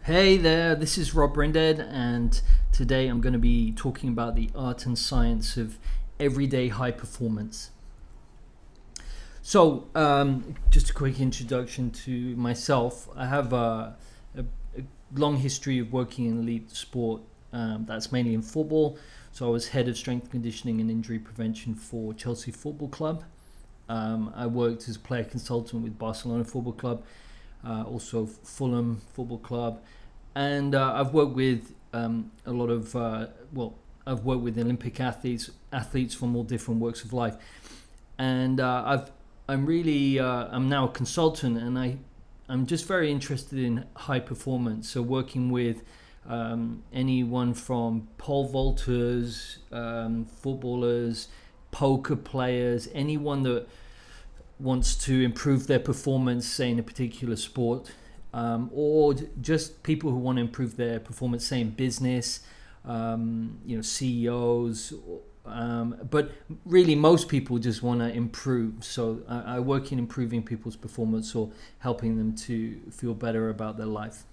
Hey there, this is Rob Brinded, and today I'm going to be talking about the art and science of everyday high performance. Just a quick introduction to myself. I have a long history of working in elite sport, that's mainly in football. So I was head of strength conditioning and injury prevention for Chelsea Football Club. I worked as player consultant with Barcelona Football Club, also Fulham Football Club, and I've worked with a lot of I've worked with Olympic athletes from all different walks of life, and I'm now a consultant, and I'm just very interested in high performance. So working with anyone from pole vaulters, footballers, poker players, anyone that wants to improve their performance, say in a particular sport, or just people who want to improve their performance, say in business, CEOs, but really most people just want to improve. So I work in improving people's performance or helping them to feel better about their life.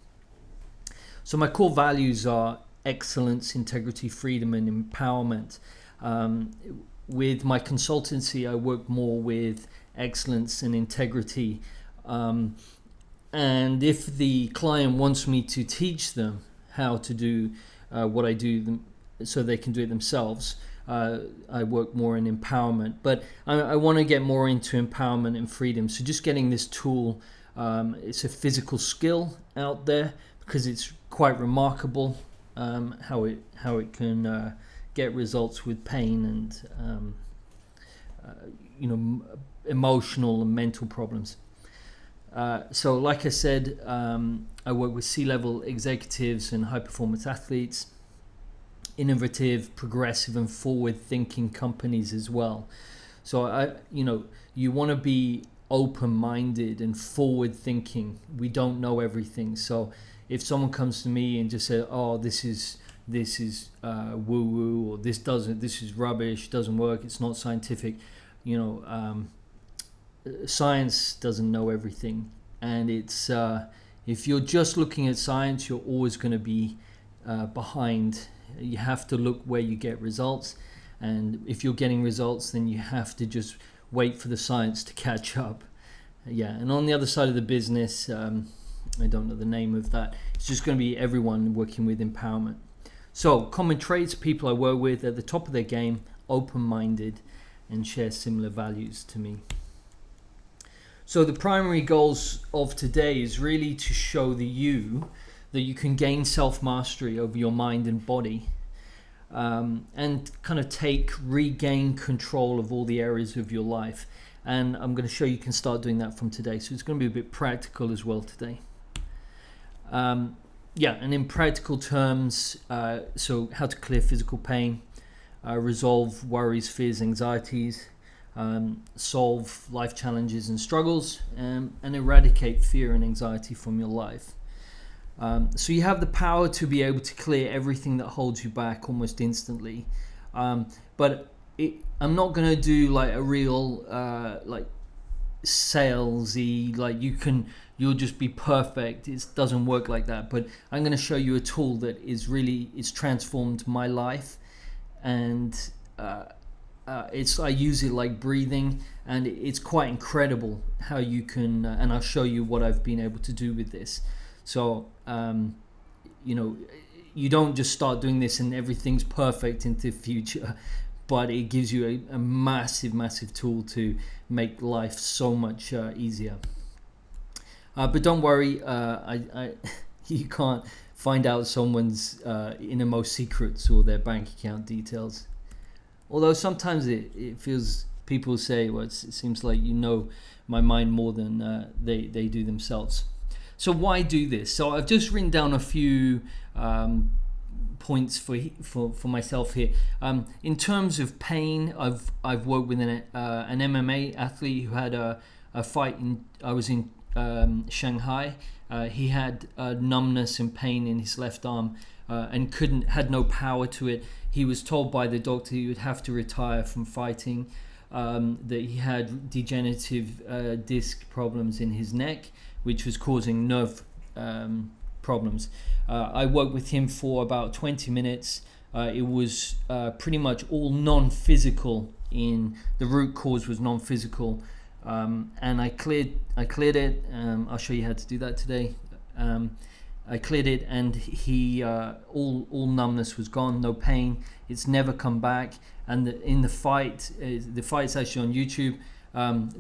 So my core values are excellence, integrity, freedom, and empowerment. With my consultancy, I work more with excellence and integrity. And if the client wants me to teach them how to do what I do so they can do it themselves, I work more in empowerment. But I want to get more into empowerment and freedom. So just getting this tool, it's a physical skill out there because it's quite remarkable how it can get results with pain and emotional and mental problems. So like I said, I work with C-level executives and high-performance athletes, innovative, progressive, and forward-thinking companies as well. So you want to be open-minded and forward-thinking. We don't know everything. So if someone comes to me and just says, "Oh, this is woo-woo," or this is rubbish, doesn't work, it's not scientific," science doesn't know everything, and it's if you're just looking at science, you're always going to be behind. You have to look where you get results, and if you're getting results, then you have to just wait for the science to catch up. And on the other side of the business, I don't know the name of that, it's just going to be everyone working with empowerment. So common traits: people I work with at the top of their game, open-minded, and share similar values to me. So the primary goals of today is really to show that you can gain self-mastery over your mind and body, and kind of regain control of all the areas of your life. And I'm going to show you can start doing that from today. So it's going to be a bit practical as well today. And in practical terms, so how to clear physical pain, resolve worries, fears, anxieties, solve life challenges and struggles, and eradicate fear and anxiety from your life. So you have the power to be able to clear everything that holds you back almost instantly. But I'm not going to do like a real salesy, like you'll just be perfect. It doesn't work like that. But I'm going to show you a tool that it's transformed my life, and I use it like breathing, and it's quite incredible how you can, and I'll show you what I've been able to do with this. So, you don't just start doing this and everything's perfect into the future, but it gives you a massive, massive tool to make life so much easier. But don't worry, you can't find out someone's innermost secrets or their bank account details. Although sometimes it feels, people say, well, it seems like you know my mind more than they do themselves. So why do this? So I've just written down a few points for myself here. In terms of pain, I've worked with an MMA athlete who had a fight. I was in Shanghai. He had numbness and pain in his left arm, and had no power to it. He was told by the doctor he would have to retire from fighting, that he had degenerative disc problems in his neck, which was causing nerve problems. I worked with him for about 20 minutes. It was pretty much all non-physical. The root cause was non-physical, and I cleared it. I'll show you how to do that today. I cleared it, and he all numbness was gone, no pain. It's never come back. And in the fight's actually on YouTube.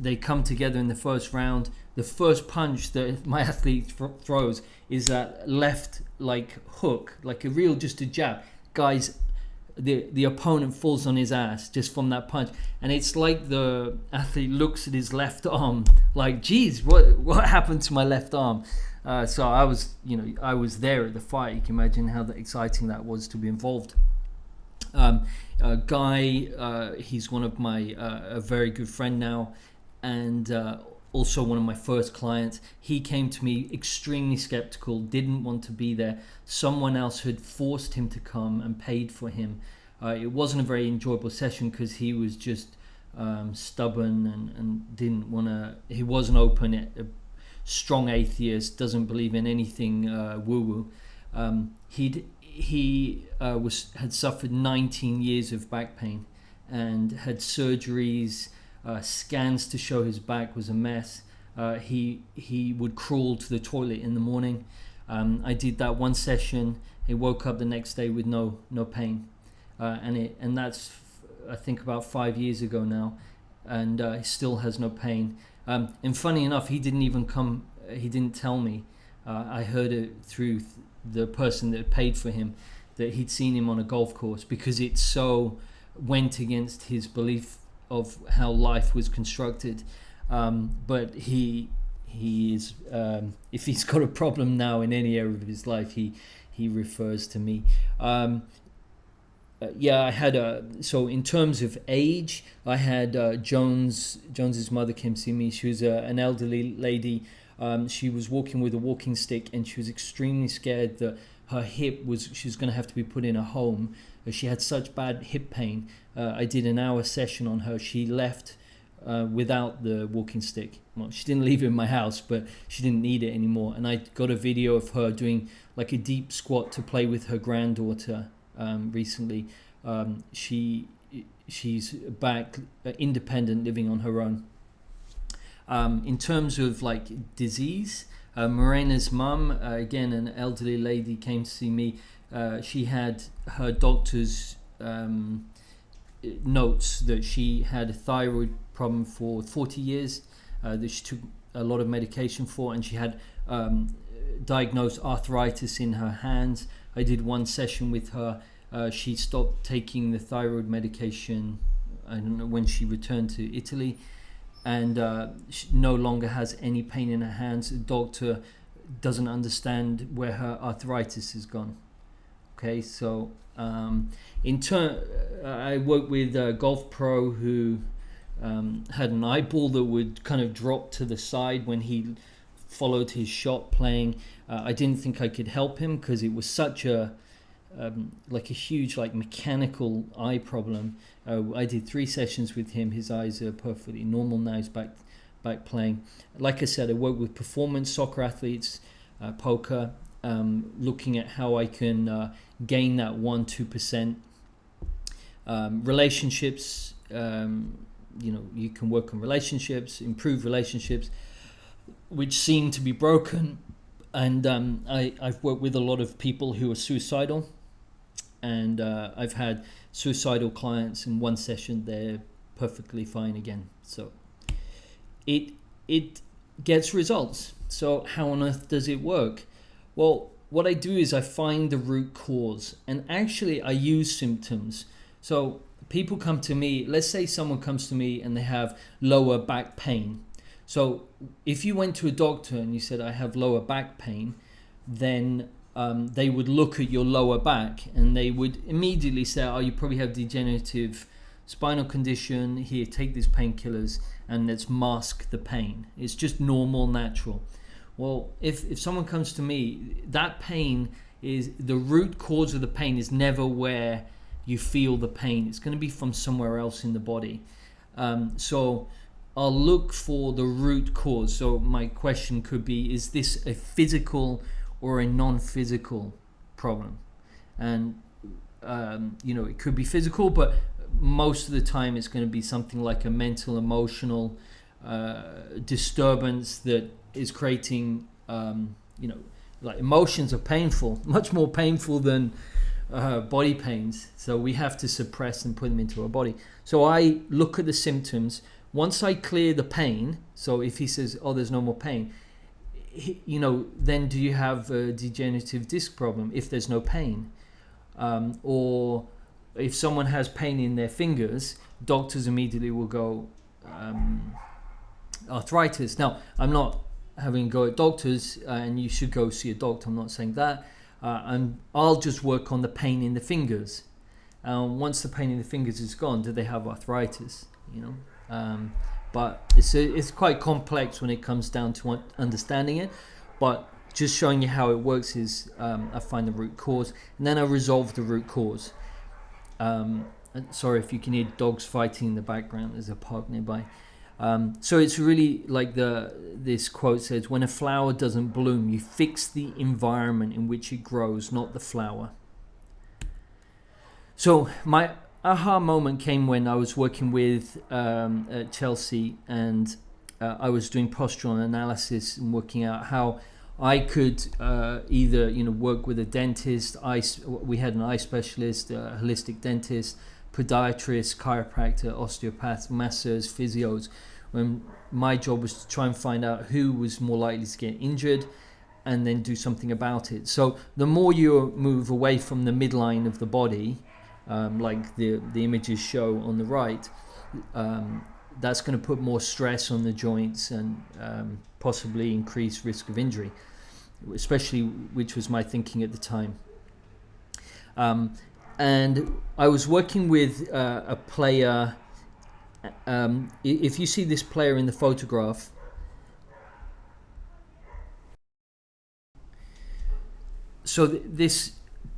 They come together in the first round. The first punch that my athlete throws is that left hook, like just a jab. Guys, the opponent falls on his ass just from that punch, and it's like the athlete looks at his left arm like, geez, what happened to my left arm? So I was there at the fight. You can imagine how exciting that was to be involved. Guy, he's one of my a very good friend now, and also one of my first clients. He came to me extremely skeptical, didn't want to be there. Someone else had forced him to come and paid for him. It wasn't a very enjoyable session because he was just stubborn and didn't want to. He wasn't open. A strong atheist, doesn't believe in anything woo-woo. He had suffered 19 years of back pain and had surgeries, scans to show his back was a mess. He would crawl to the toilet in the morning. I did that one session. He woke up the next day with no pain, and that's I think about 5 years ago now, and he still has no pain. And funny enough, he didn't even come. He didn't tell me. I heard it through the person that paid for him, that he'd seen him on a golf course, because it so went against his belief of how life was constructed. But he is, if he's got a problem now in any area of his life, he refers to me. I had so in terms of age, I had Jones's mother came to see me. She was an elderly lady. She was walking with a walking stick, and she was extremely scared that her hip she was going to have to be put in a home. She had such bad hip pain. I did an hour session on her. She left without the walking stick. Well, she didn't leave it in my house, but she didn't need it anymore. And I got a video of her doing like a deep squat to play with her granddaughter recently. She's back independent, living on her own. In terms of like disease, Morena's mum, again an elderly lady, came to see me. She had her doctor's notes that she had a thyroid problem for 40 years, that she took a lot of medication for, and she had diagnosed arthritis in her hands. I did one session with her. She stopped taking the thyroid medication, I don't know, when she returned to Italy, and she no longer has any pain in her hands. The doctor doesn't understand where her arthritis has gone. Okay, so I worked with a golf pro who had an eyeball that would kind of drop to the side when he followed his shot playing. I didn't think I could help him because it was such a huge mechanical eye problem. I did 3 sessions with him. His eyes are perfectly normal now. He's back playing. Like I said, I work with performance soccer athletes, poker, looking at how I can gain that 1-2%. Relationships, you can work on relationships, improve relationships which seem to be broken. And I've worked with a lot of people who are suicidal, and I've had suicidal clients in one session. They're perfectly fine again. So it gets results. So how on earth does it work? Well, what I do is I find the root cause, and actually I use symptoms. So people come to me, let's say someone comes to me and they have lower back pain. So if you went to a doctor and you said, I have lower back pain, then they would look at your lower back and they would immediately say, oh, you probably have degenerative spinal condition. Here, take these painkillers and let's mask the pain. It's just normal, natural. Well, if someone comes to me, that pain is, the root cause of the pain is never where you feel the pain. It's going to be from somewhere else in the body. So I'll look for the root cause. So my question could be, is this a physical or a non-physical problem. And it could be physical, but most of the time it's going to be something like a mental, emotional disturbance that is creating, like emotions are painful, much more painful than body pains. So we have to suppress and put them into our body. So I look at the symptoms. Once I clear the pain, so if he says, oh, there's no more pain, then do you have a degenerative disc problem if there's no pain? Or if someone has pain in their fingers, doctors immediately will go arthritis. Now, I'm not having a go at doctors, and you should go see a doctor. I'm not saying that. I'll just work on the pain in the fingers. Once the pain in the fingers is gone, do they have arthritis? But it's quite complex when it comes down to understanding it. But just showing you how it works is I find the root cause, and then I resolve the root cause. Sorry if you can hear dogs fighting in the background. There's a park nearby. So it's really like this quote says, when a flower doesn't bloom, you fix the environment in which it grows, not the flower. So my aha moment came when I was working with at Chelsea, and I was doing postural analysis and working out how I could either work with a dentist, we had an eye specialist, a holistic dentist, podiatrist, chiropractor, osteopath, masseurs, physios, when my job was to try and find out who was more likely to get injured and then do something about it. So the more you move away from the midline of the body, like the images show on the right, that's going to put more stress on the joints and possibly increase risk of injury, especially, which was my thinking at the time. And I was working with a player. If you see this player in the photograph, so this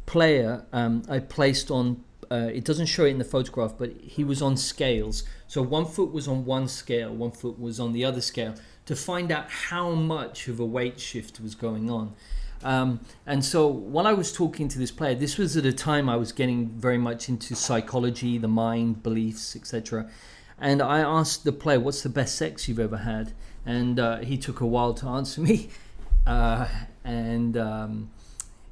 player I placed on, it doesn't show it in the photograph, but he was on scales. So one foot was on one scale, one foot was on the other scale, to find out how much of a weight shift was going on. And so when I was talking to this player, this was at a time I was getting very much into psychology, the mind, beliefs, etc. And I asked the player, what's the best sex you've ever had? And he took a while to answer me.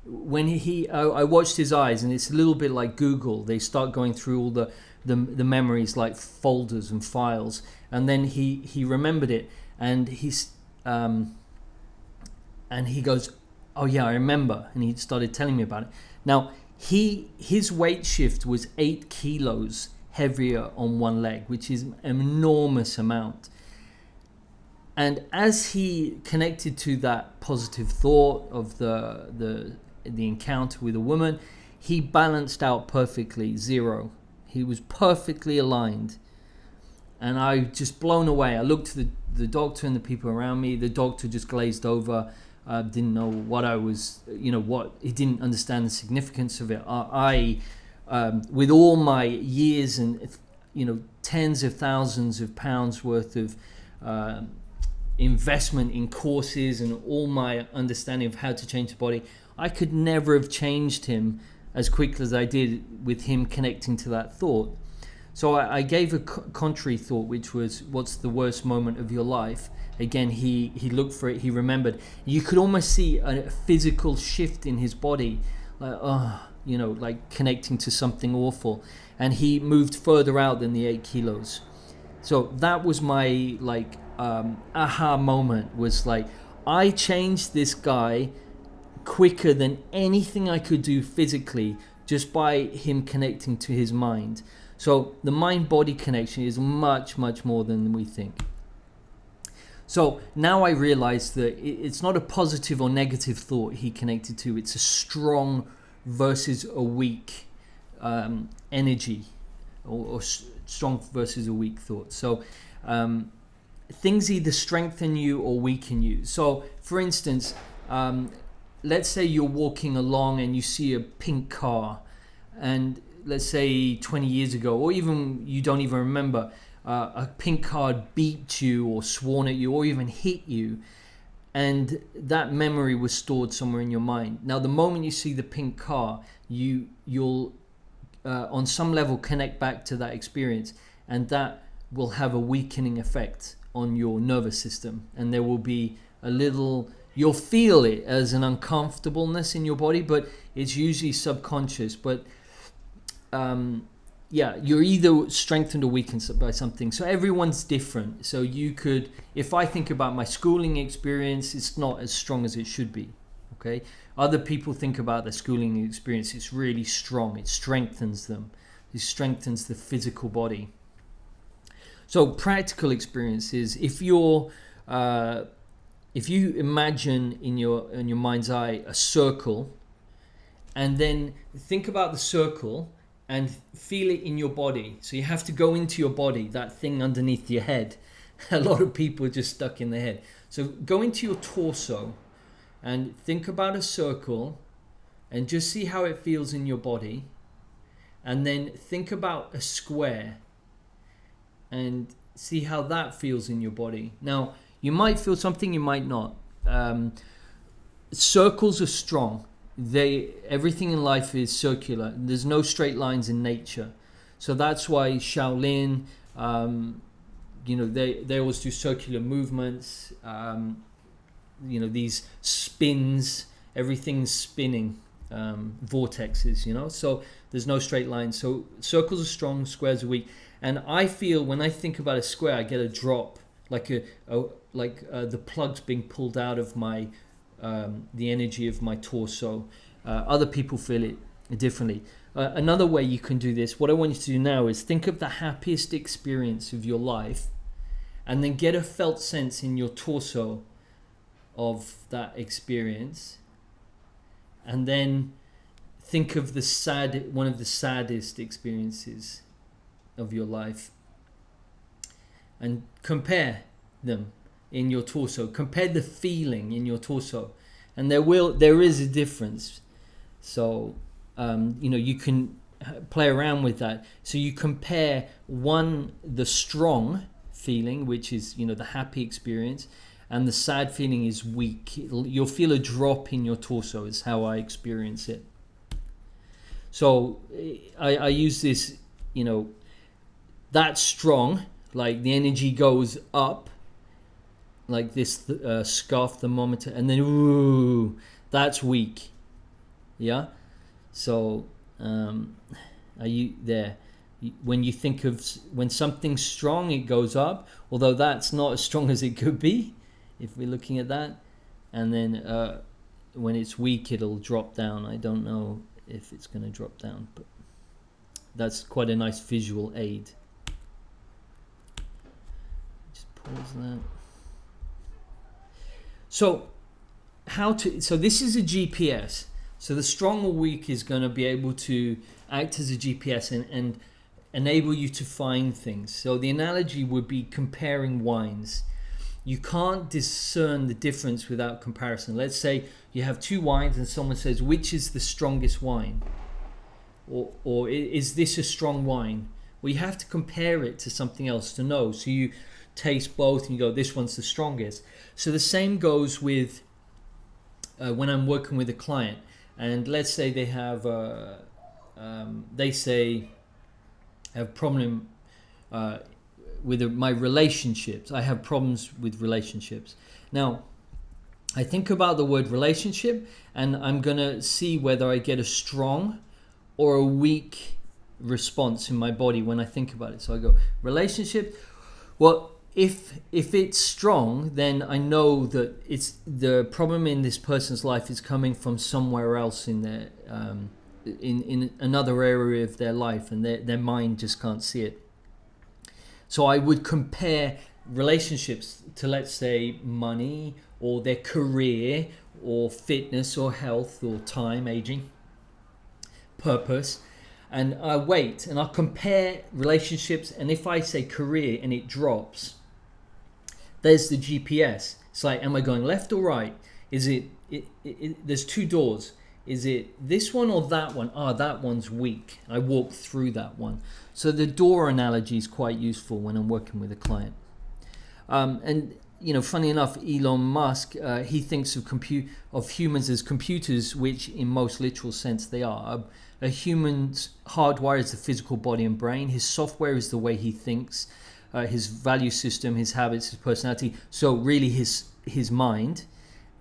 When I watched his eyes, and it's a little bit like Google. They start going through all the memories, like folders and files, and then he remembered it, and he goes, oh yeah, I remember, and he started telling me about it. Now his weight shift was 8 kilos heavier on one leg, which is an enormous amount. And as he connected to that positive thought of the encounter with a woman, he balanced out perfectly, 0. He was perfectly aligned. And I just blown away. I looked at the doctor and the people around me. The doctor just glazed over, didn't know what I was, he didn't understand the significance of it. I with all my years and, tens of thousands of pounds worth of investment in courses and all my understanding of how to change the body, I could never have changed him as quickly as I did with him connecting to that thought. So I gave a contrary thought, which was, what's the worst moment of your life? Again, he looked for it, he remembered. You could almost see a physical shift in his body, like, like connecting to something awful. And he moved further out than the 8 kilos. So that was my aha moment, was like, I changed this guy quicker than anything I could do physically, just by him connecting to his mind. So the mind-body connection is much, much more than we think. So now I realize that it's not a positive or negative thought he connected to. It's a strong versus a weak energy, or strong versus a weak thought. So things either strengthen you or weaken you. So for instance, let's say you're walking along and you see a pink car, and let's say 20 years ago, or even you don't even remember, a pink car beeped you or sworn at you or even hit you, and that memory was stored somewhere in your mind. Now, the moment you see the pink car, you'll on some level connect back to that experience, and that will have a weakening effect on your nervous system, and there will be a little, you'll feel it as an uncomfortableness in your body, but it's usually subconscious. But yeah, you're either strengthened or weakened by something. So everyone's different. So you could, if I think about my schooling experience, it's not as strong as it should be. Okay. Other people think about their schooling experience, it's really strong. It strengthens them. It strengthens the physical body. So practical experiences, if you imagine in your mind's eye a circle, and then think about the circle and feel it in your body. So you have to go into your body, that thing underneath your head. A lot of people are just stuck in their head. So go into your torso and think about a circle and just see how it feels in your body. And then think about a square and see how that feels in your body. Now, you might feel something, you might not. Circles are strong. Everything in life is circular. There's no straight lines in nature. So that's why Shaolin, they always do circular movements. These spins, everything's spinning, vortexes, so there's no straight lines. So circles are strong, squares are weak. And I feel when I think about a square, I get a drop, like the plugs being pulled out of my the energy of my torso. Other people feel it differently. Another way you can do this, what I want you to do now is think of the happiest experience of your life, and then get a felt sense in your torso of that experience, and then think of one of the saddest experiences of your life, and compare them in your torso. Compare the feeling in your torso, and there is a difference. So you can play around with that. So you compare the strong feeling, which is the happy experience, and the sad feeling is weak. You'll feel a drop in your torso is how I experience it. So I use this, that strong, like the energy goes up, like this scarf thermometer, and then ooh, that's weak. Yeah. So are you there? When you think of when something's strong, it goes up, although that's not as strong as it could be if we're looking at that. And then when it's weak, it'll drop down. I don't know if it's going to drop down, but that's quite a nice visual aid. Just pause that. So this is a GPS. So the strong or weak is going to be able to act as a GPS and enable you to find things. So the analogy would be comparing wines. You can't discern the difference without comparison. Let's say you have two wines and someone says, which is the strongest wine? Or is this a strong wine? Well, you have to compare it to something else to know. So you taste both and you go, this one's the strongest. So the same goes with when I'm working with a client, and let's say they have have problem with my relationships. I have problems with relationships. Now, I think about the word relationship, and I'm gonna see whether I get a strong or a weak response in my body when I think about it. So I go, relationship. Well, if it's strong, then I know that it's the problem in this person's life is coming from somewhere else in their in another area of their life, and their mind just can't see it. So I would compare relationships to, let's say, money or their career or fitness or health or time, aging, purpose. And I wait and I'll compare relationships, and if I say career and it drops, there's the GPS. It's like, am I going left or right? Is it there's two doors. Is it this one or that one? That one's weak. I walk through that one. So the door analogy is quite useful when I'm working with a client. And funny enough, Elon Musk, he thinks of humans as computers, which in most literal sense they are. A human's hardware is the physical body and brain. His software is the way he thinks, his value system, his habits, his personality. So really his mind.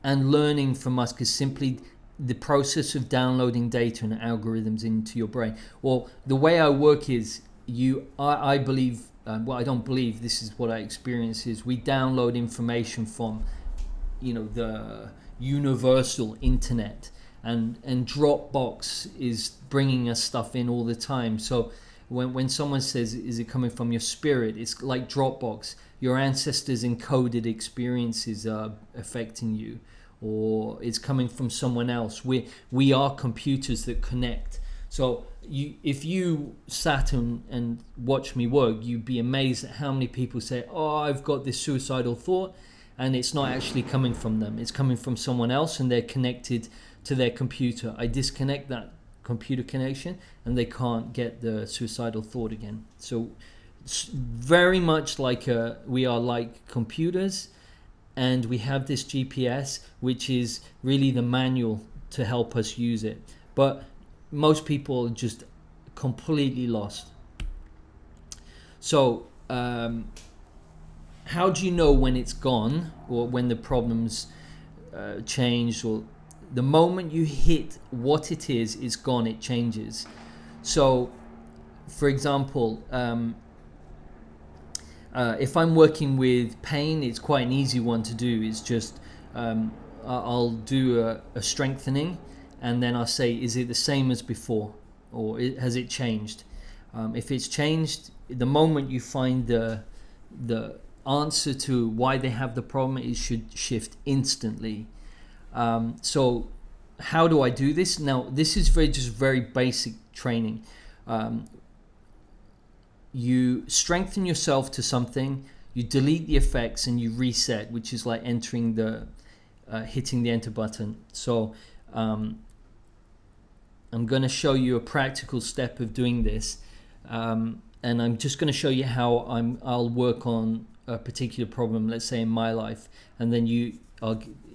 And learning from Musk is simply the process of downloading data and algorithms into your brain. Well, the way I work is I believe, I don't believe, this is what I experience, is we download information from, the universal internet, and Dropbox is bringing us stuff in all the time. So when someone says, is it coming from your spirit? It's like Dropbox. Your ancestors' encoded experiences are affecting you, or it's coming from someone else. We are computers that connect. So if you sat and watched me work, you'd be amazed at how many people say, oh, I've got this suicidal thought, and it's not actually coming from them. It's coming from someone else, and they're connected to their computer. I disconnect that computer connection, and they can't get the suicidal thought again. So very much like we are like computers, and we have this GPS, which is really the manual to help us use it. But most people are just completely lost. So how do you know when it's gone, or when the problem's changed? Or the moment you hit what it is, it's gone, it changes. So for example, if I'm working with pain, it's quite an easy one to do. It's just I'll do a strengthening, and then I'll say, is it the same as before, or has it changed? If it's changed, the moment you find the answer to why they have the problem, it should shift instantly. So how do I do this? Now, this is very basic training. You strengthen yourself to something, you delete the effects, and you reset, which is like hitting the enter button. So I'm going to show you a practical step of doing this, and I'm just going to show you how I'll work on a particular problem, let's say in my life, and then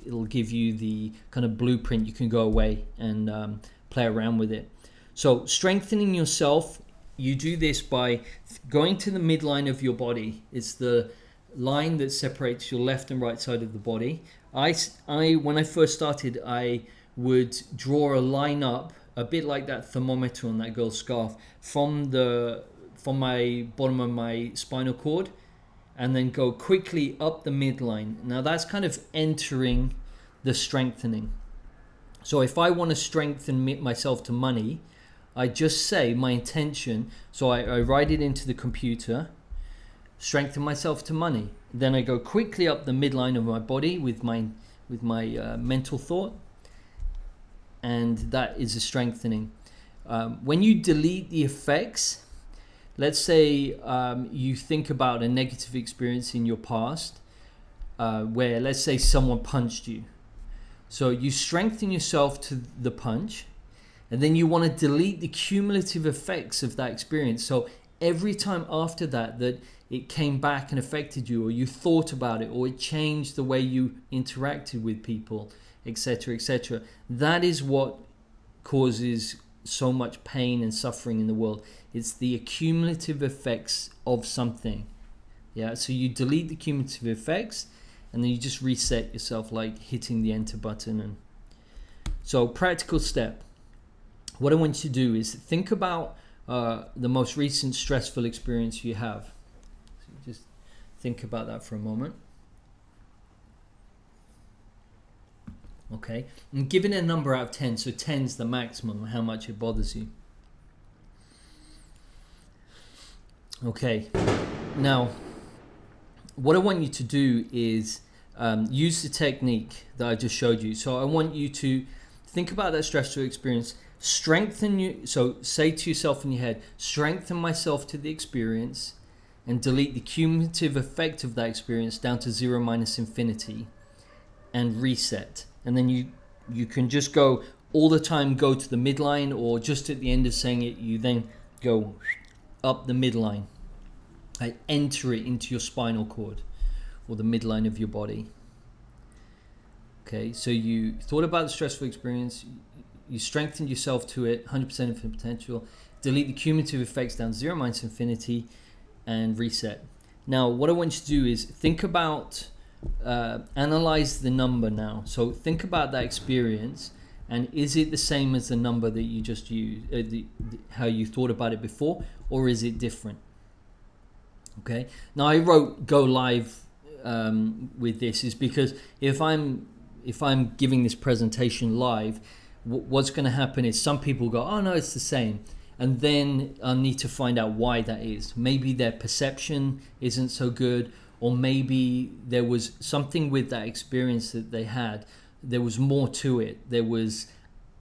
it'll give you the kind of blueprint. You can go away and play around with it. So strengthening yourself, you do this by going to the midline of your body. It's the line that separates your left and right side of the body. When I first started, I would draw a line up, a bit like that thermometer on that girl's scarf, from my bottom of my spinal cord, and then go quickly up the midline. Now that's kind of entering the strengthening. So if I want to strengthen myself to money, I just say my intention. So I write it into the computer, strengthen myself to money. Then I go quickly up the midline of my body with my mental thought, and that is a strengthening. When you delete the effects, let's say you think about a negative experience in your past, where let's say someone punched you. So you strengthen yourself to the punch, and then you want to delete the cumulative effects of that experience. So every time after that it came back and affected you, or you thought about it, or it changed the way you interacted with people, etc., etc., that is what causes so much pain and suffering in the world. It's the accumulative effects of something. Yeah, so you delete the cumulative effects, and then you just reset yourself, like hitting the enter button. And so practical step. What I want you to do is think about the most recent stressful experience you have. So just think about that for a moment. Okay, and give it a number out of 10. So 10 is the maximum, how much it bothers you. Okay, now what I want you to do is use the technique that I just showed you. So I want you to think about that stressful experience, strengthen you. So say to yourself in your head, strengthen myself to the experience, and delete the cumulative effect of that experience down to 0 minus infinity, and reset. And then you can just go all the time, go to the midline, or just at the end of saying it, you then go up the midline. Enter it into your spinal cord. or the midline of your body. Okay, so you thought about the stressful experience, you strengthened yourself to it, 100% infinite potential, delete the cumulative effects down to 0 minus infinity, and reset. Now, what I want you to do is think about, analyze the number now. So think about that experience, and is it the same as the number that you just used, how you thought about it before, or is it different? Okay. Now, I wrote go live with this is because if I'm giving this presentation live, what's going to happen is some people go, oh no, it's the same. And then I need to find out why that is. Maybe their perception isn't so good, or maybe there was something with that experience that they had. There was more to it. There was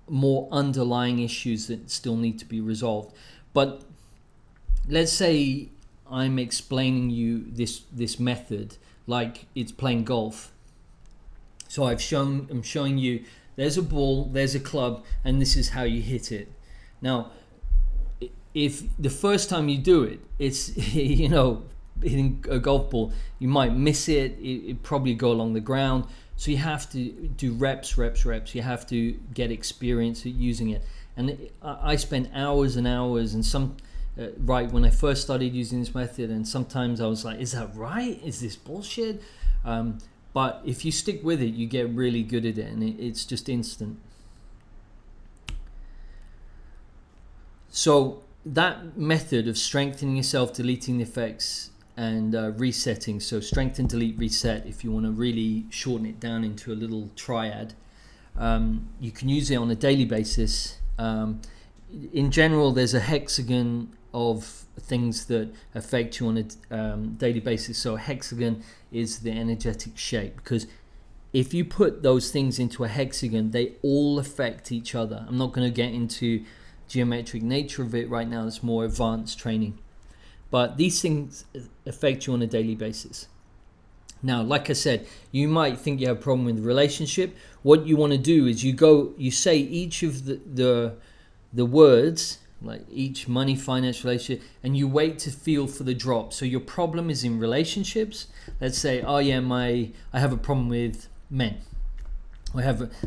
more underlying issues that still need to be resolved. But let's say I'm explaining you this method like it's playing golf. So I'm showing you there's a ball, there's a club, and this is how you hit it. Now, if the first time you do it, it's hitting a golf ball, you might miss it. It probably go along the ground. So you have to do reps. You have to get experience at using it. And I spent hours and hours, and right when I first started using this method, and sometimes I was like, is that right? Is this bullshit? But if you stick with it, you get really good at it, and it's just instant. So that method of strengthening yourself, deleting the effects, and resetting. So strengthen, delete, reset. If you want to really shorten it down into a little triad, you can use it on a daily basis. In general, there's a hexagon of things that affect you on a daily basis. So a hexagon is the energetic shape, because if you put those things into a hexagon, they all affect each other. I'm not going to get into geometric nature of it right now. It's more advanced training, but these things affect you on a daily basis. Now, like I said, you might think you have a problem with the relationship. What you want to do is you say each of the words, like each money, finance, relationship, and you wait to feel for the drop. So your problem is in relationships. Let's say, oh yeah, I have a problem with men.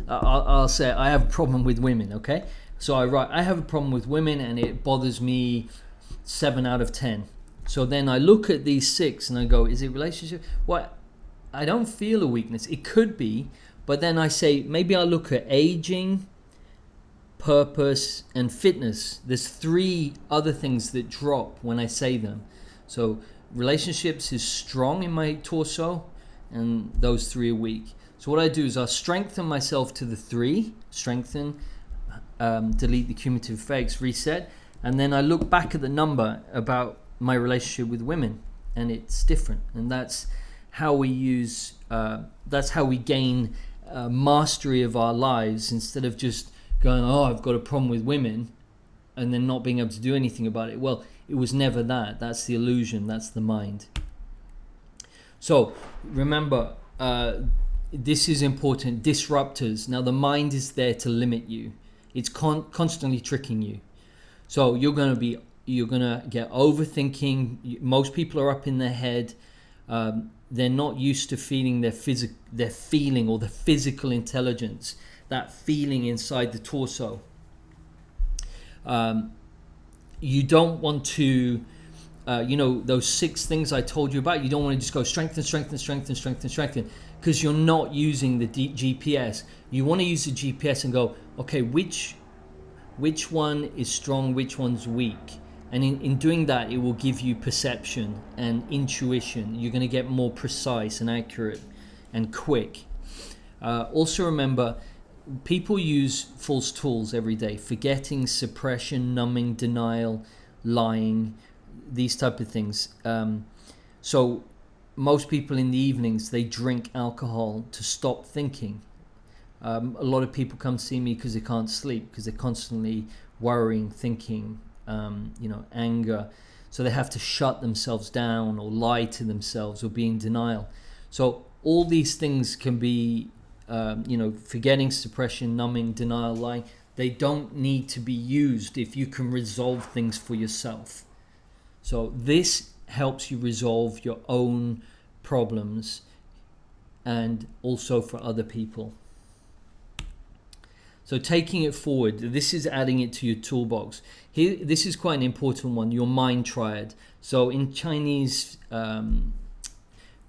I'll say I have a problem with women. Okay, so I write I have a problem with women, and it bothers me 7 out of 10. So then I look at these 6 and I go, is it relationship? Well, I don't feel a weakness. It could be, but then I say maybe I'll look at aging, purpose, and fitness. There's 3 other things that drop when I say them. So relationships is strong in my torso, and those 3 are weak. So what I do is I strengthen myself to the 3, strengthen, delete the cumulative effects, reset, and then I look back at the number about my relationship with women, and it's different. And that's how we use, that's how we gain mastery of our lives, instead of just going, oh, I've got a problem with women, and then not being able to do anything about it. Well, it was never that. That's the illusion. That's the mind. So remember, this is important. Disruptors. Now, the mind is there to limit you. It's constantly tricking you. So you're gonna get overthinking. Most people are up in their head. They're not used to feeling their feeling, or the physical intelligence, that feeling inside the torso. You don't want to, those 6 things I told you about. You don't want to just go strengthen, because you're not using the GPS. You want to use the GPS and go, okay, which one is strong, which one's weak. And in doing that, it will give you perception and intuition. You're going to get more precise and accurate and quick. Also remember, people use false tools every day: forgetting, suppression, numbing, denial, lying, these type of things. So most people in the evenings, they drink alcohol to stop thinking. A lot of people come see me because they can't sleep, because they're constantly worrying, thinking, anger. So they have to shut themselves down, or lie to themselves, or be in denial. So all these things can be, forgetting, suppression, numbing, denial, lying. They don't need to be used if you can resolve things for yourself. So this helps you resolve your own problems and also for other people. So taking it forward, this is adding it to your toolbox. Here, this is quite an important one, your mind triad. So in Chinese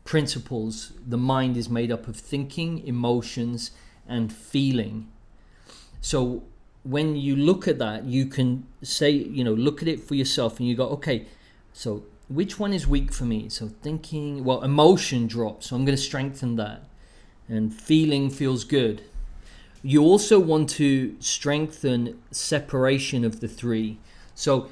principles, the mind is made up of thinking, emotions, and feeling. So when you look at that, you can say, look at it for yourself and you go, okay, so which one is weak for me? So thinking, well, emotion drops, so I'm going to strengthen that. And feeling feels good. You also want to strengthen separation of the three. So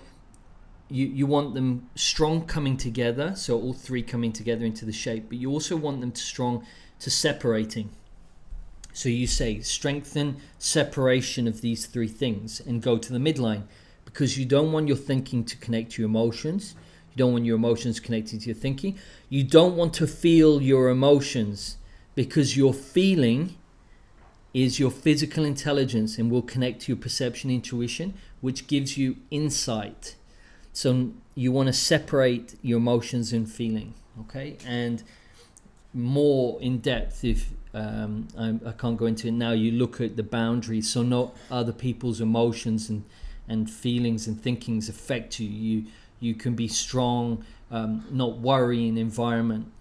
you want them strong coming together, so all three coming together into the shape, but you also want them strong to separating. So you say strengthen separation of these three things and go to the midline, because you don't want your thinking to connect to your emotions. You don't want your emotions connected to your thinking. You don't want to feel your emotions, because your feeling is your physical intelligence and will connect to your perception, intuition, which gives you insight. So you want to separate your emotions and feeling, okay? And more in depth, if I can't go into it now, you look at the boundaries, so not other people's emotions and feelings and thinkings affect you. You can be strong, not worrying environment.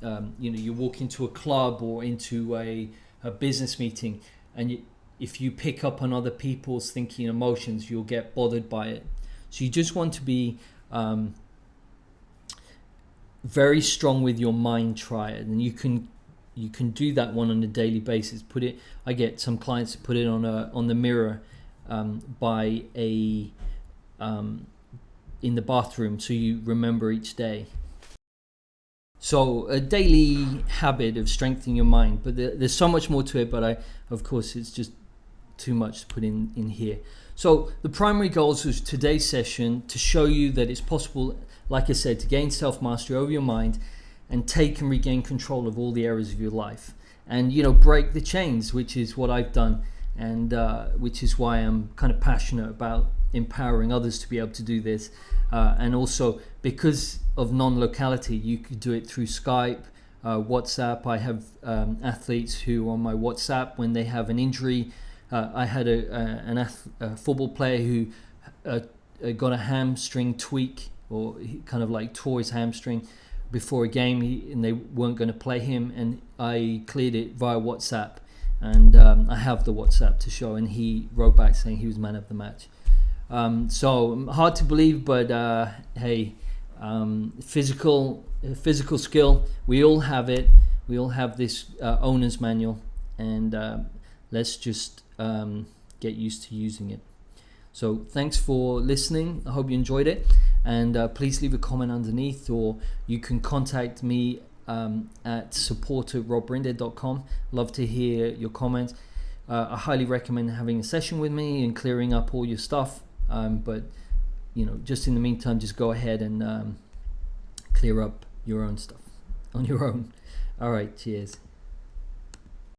You walk into a club or into a business meeting, and if you pick up on other people's thinking and emotions, you'll get bothered by it. So you just want to be very strong with your mind triad, and you can do that one on a daily basis. I get some clients to put it on the mirror by in the bathroom, so you remember each day. So a daily habit of strengthening your mind, but there's so much more to it, but of course it's just too much to put in here. So the primary goals of today's session to show you that it's possible, like I said, to gain self-mastery over your mind and take and regain control of all the areas of your life, and break the chains, which is what I've done, and which is why I'm kind of passionate about empowering others to be able to do this, and also because of non-locality, you could do it through Skype, WhatsApp. I have athletes who on my WhatsApp, when they have an injury, I had a football player who got a hamstring tweak, or he kind of like tore his hamstring before a game, and they weren't going to play him, and I cleared it via WhatsApp, and I have the WhatsApp to show, and he wrote back saying he was man of the match. So hard to believe, but hey, physical skill, we all have it. We all have this owner's manual, and let's just get used to using it. So thanks for listening. I hope you enjoyed it, and please leave a comment underneath, or you can contact me at support@robbrinde.com. Love to hear your comments. I highly recommend having a session with me and clearing up all your stuff, but just in the meantime, just go ahead and clear up your own stuff on your own. All right, cheers.